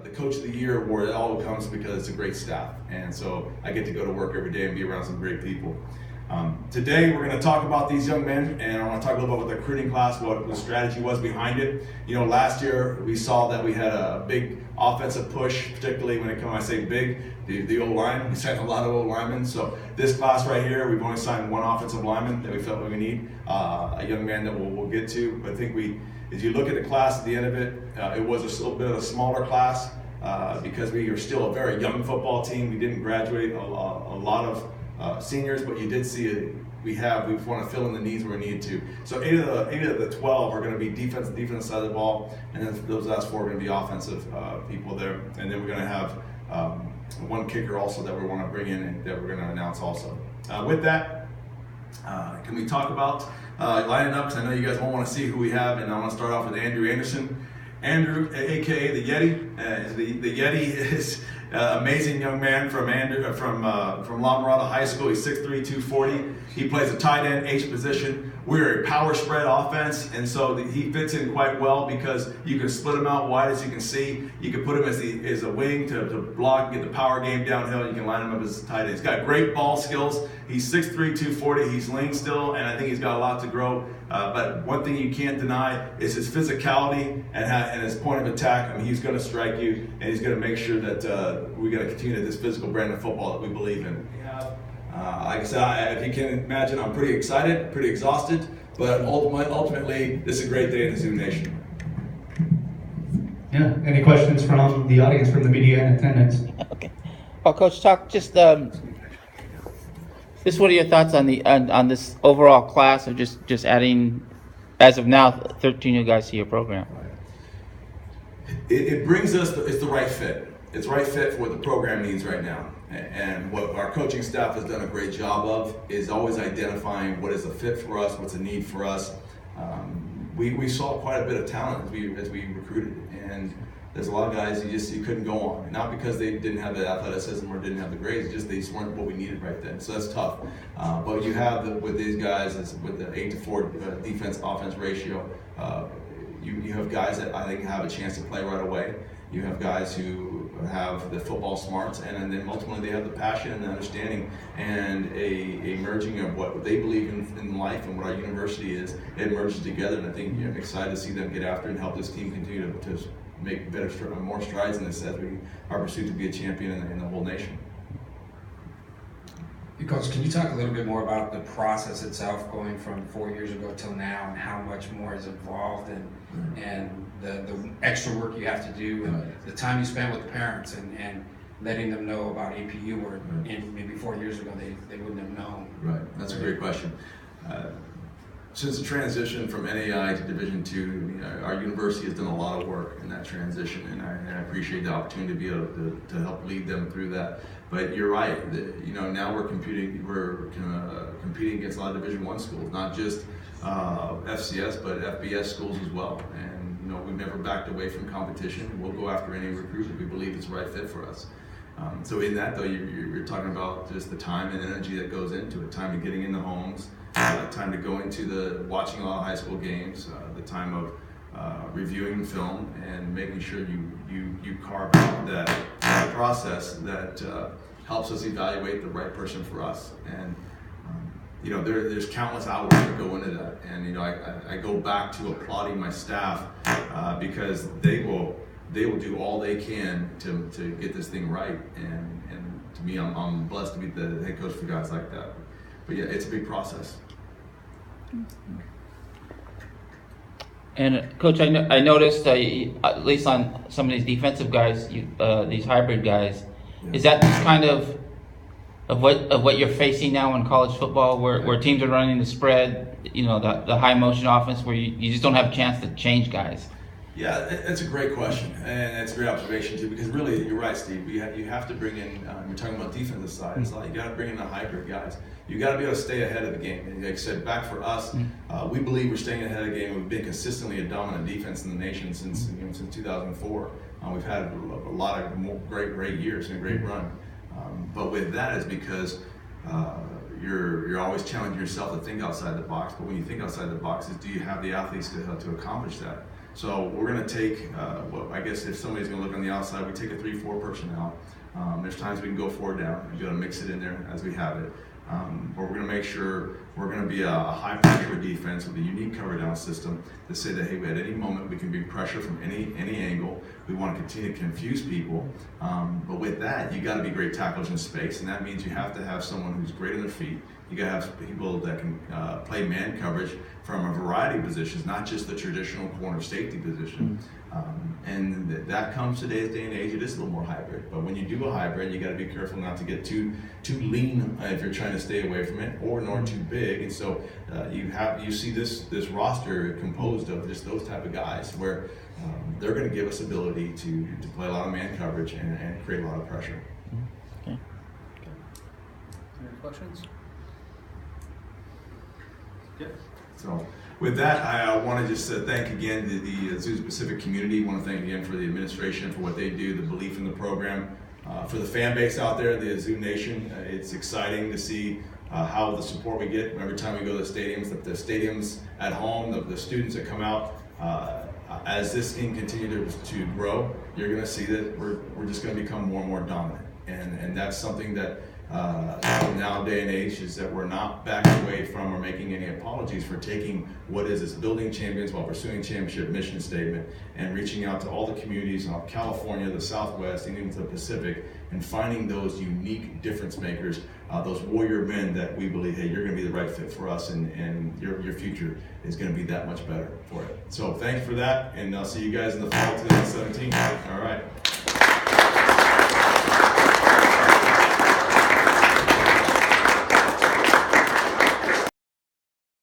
The Coach of the Year award, it all comes because it's a great staff. And so I get to go to work every day and be around some great people. Today we're going to talk about these young men, and I want to talk a little bit about the recruiting class, what the strategy was behind it. You know, last year we saw that we had a big offensive push, particularly when it comes, I say big, the O-line. We signed a lot of O-linemen. So this class right here, we've only signed one offensive lineman that we felt that we need, a young man that we'll get to. But I think as you look at the class at the end of it, it was a little bit of a smaller class because we are still a very young football team. We didn't graduate a lot of seniors, but you did see we want to fill in the needs where we need to. So eight of the 12 are going to be defensive side of the ball, and then those last 4 are going to be offensive people there. And then we're going to have one kicker also that we want to bring in and that we're going to announce also. With that, can we talk about lining up? Because I know you guys won't want to see who we have, and I want to start off with Andrew Anderson. Andrew, aka the Yeti. The Yeti is an amazing young man from La Mirada High School. He's 6'3", 240. He plays a tight end, H position. We're a power spread offense, and so he fits in quite well because you can split him out wide, as you can see. You can put him as a wing to block, get the power game downhill. You can line him up as a tight end. He's got great ball skills. He's 6'3", 240. He's lean still, and I think he's got a lot to grow. But one thing you can't deny is his physicality and his point of attack. I mean, he's going to strike you, and he's going to make sure that we're going to continue this physical brand of football that we believe in. Like I said, if you can imagine, I'm pretty excited, pretty exhausted, but ultimately, this is a great day in the Zoo Nation. Yeah. Any questions from the audience, from the media in attendance? Okay. Well, Coach, talk just what are your thoughts on this overall class of just adding, as of now, 13 new guys to your program? It brings us, it's the right fit. It's the right fit for what the program needs right now. And what our coaching staff has done a great job of is always identifying what is a fit for us, what's a need for us. We saw quite a bit of talent as we recruited, and there's a lot of guys you couldn't go on. Not because they didn't have the athleticism or didn't have the grades, they just weren't what we needed right then. So that's tough. But you have with these guys, with the 8-to-4 defense-offense ratio, you have guys that I think have a chance to play right away. You have guys who have the football smarts, and then ultimately they have the passion and the understanding and a merging of what they believe in life and what our university is. It merges together, and I think I'm excited to see them get after and help this team continue to make more strides in this as we are pursued to be a champion in the whole nation. Hey, Coach, can you talk a little bit more about the process itself, going from 4 years ago till now, and how much more is involved, and the extra work you have to do, and the time you spend with the parents, and letting them know about APU, where maybe 4 years ago they wouldn't have known? Right, that's a great question. Since the transition from NAI to Division II, our university has done a lot of work in that transition, and I appreciate the opportunity to be able to help lead them through that. But you're right. Now we're competing against a lot of Division I schools, not just FCS, but FBS schools as well. And we've never backed away from competition. We'll go after any recruit that we believe is the right fit for us. So in that, though, you're talking about just the time and energy that goes into it. Time to getting in the homes, time to going to watching a lot of high school games, the time of reviewing film and making sure you carve out that process that helps us evaluate the right person for us. And there's countless hours that go into that. And I go back to applauding my staff because they will do all they can to get this thing right. And to me, I'm blessed to be the head coach for guys like that. But yeah, it's a big process. And Coach, I noticed, at least on some of these defensive guys, these hybrid guys, is that kind of what you're facing now in college football, where teams are running the spread, the high motion offense, where you just don't have a chance to change guys? Yeah, that's a great question, and it's a great observation too. Because really, you're right, Steve. You have to bring in. We're talking about defensive side. It's like you got to bring in the hybrid guys. You got to be able to stay ahead of the game. And like I said, back for us, we believe we're staying ahead of the game. We've been consistently a dominant defense in the nation since 2004. We've had a lot of great years and a great run. But with that is because you're always challenging yourself to think outside the box. But when you think outside the box, do you have the athletes to accomplish that? So we're going to take, well, I guess if somebody's going to look on the outside, we take a 3-4 personnel. There's times we can go 4 down and be able to mix it in there as we have it. But we're going to make sure we're going to be a high pressure defense with a unique cover down system to say that, hey, at any moment we can bring pressure from any angle. We want to continue to confuse people. But with that, you got to be great tacklers in space, and that means you have to have someone who's great on their feet. You got to have people that can play man coverage from a variety of positions, not just the traditional corner safety position. And that comes today's day and age. It is a little more hybrid, but when you do a hybrid, you got to be careful not to get too lean if you're trying to stay away from it, or nor too big. And so you see this roster composed of just those type of guys, where they're going to give us ability to play a lot of man coverage and create a lot of pressure. Okay. Any questions? Yep. So with that, I want to just thank again the Azusa Pacific community. I want to thank again for the administration for what they do, the belief in the program. For the fan base out there, the Azusa Nation, it's exciting to see how the support we get every time we go to the stadiums at home, the students that come out. As this can continue to grow, you're going to see that we're just going to become more and more dominant. And that's something that now day and age is that we're not backing away from or making any apologies for taking what is this building champions while pursuing championship mission statement and reaching out to all the communities of California, the Southwest, and even to the Pacific, and finding those unique difference makers, those warrior men that we believe, hey, you're going to be the right fit for us, and your future is going to be that much better for it. So thank you for that, and I'll see you guys in the fall of 2017. All right.